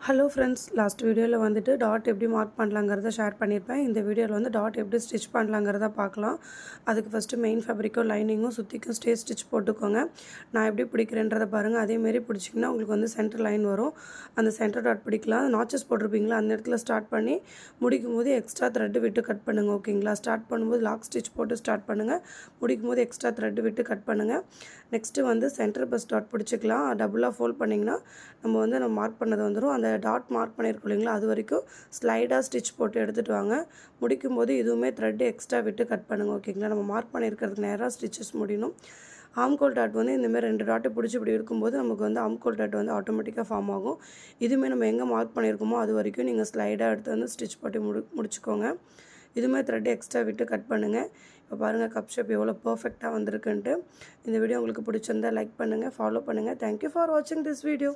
Hello friends, last வீடியோவில் வந்துட்டு dot எப்படி மார்க் பண்ணலாங்கிறத ஷேர் பண்ணியிருப்பேன். இந்த வீடியோவில் வந்து டாட் எப்படி ஸ்டிச் பண்ணலாங்கிறத பார்க்கலாம். அதுக்கு ஃபஸ்ட்டு மெயின் ஃபேப்ரிக்கும் லைனிங்கும் சுற்றிக்கும் ஸ்டிச் போட்டுக்கோங்க. நான் எப்படி பிடிக்கிறேன்றதை பாருங்கள். அதேமாரி பிடிச்சிங்கன்னா உங்களுக்கு வந்து சென்டர் லைன் வரும். அந்த சென்டர் டாட் பிடிக்கலாம். நாச்சஸ் போட்டிருப்பீங்களா, அந்த இடத்துல ஸ்டார்ட் பண்ணி முடிக்கும் போது எக்ஸ்ட்ரா த்ரெட்டு விட்டு கட் பண்ணுங்கள். ஓகேங்களா? ஸ்டார்ட் பண்ணும்போது லாக் ஸ்டிச் போட்டு ஸ்டார்ட் பண்ணுங்கள். முடிக்கும் போது எக்ஸ்ட்ரா த்ரெட்டு விட்டு கட் பண்ணுங்கள். நெக்ஸ்ட்டு வந்து சென்டர் பஸ் டாட் பிடிச்சிக்கலாம். டபுளாக ஃபோல்ட் பண்ணிங்கன்னா நம்ம மார்க் பண்ணது வந்துடும். அந்த டாட் மார்க் பண்ணியிருக்கோம் இல்லைங்களா, அது வரைக்கும் ஸ்லைடாக ஸ்டிச் போட்டு எடுத்துகிட்டு வாங்க. முடிக்கும் போது இதுவுமே த்ரெட்டு எக்ஸ்ட்ரா விட்டு கட் பண்ணுங்கள். ஓகேங்களா? நம்ம மார்க் பண்ணியிருக்கிறதுக்கு நேராக ஸ்டிச்சஸ் முடியணும். ஆம்கோல் டாட் வந்து இந்தமாதிரி 2 டாட்டை பிடிச்சி இப்படி இருக்கும்போது நமக்கு வந்து ஆம்கோல் டாட் வந்து ஆட்டோமேட்டிக்காக ஃபார்ம் ஆகும். இதுவுமே நம்ம எங்கே மார்க் பண்ணியிருக்கோமோ அது வரைக்கும் நீங்கள் ஸ்லைடாக எடுத்து வந்து ஸ்டிச் போட்டு முடிச்சுக்கோங்க. இதுவுமே த்ரெட் எக்ஸ்ட்ரா விட்டு கட் பண்ணுங்கள். இப்போ பாருங்கள் கப் ஷேப் எவ்வளோ பர்ஃபெக்டாக வந்திருக்குன்ட்டு. இந்த வீடியோ உங்களுக்கு பிடிச்சிருந்தா லைக் பண்ணுங்கள், ஃபாலோ பண்ணுங்கள். தேங்க்யூ ஃபார் வாட்சிங் திஸ் வீடியோ.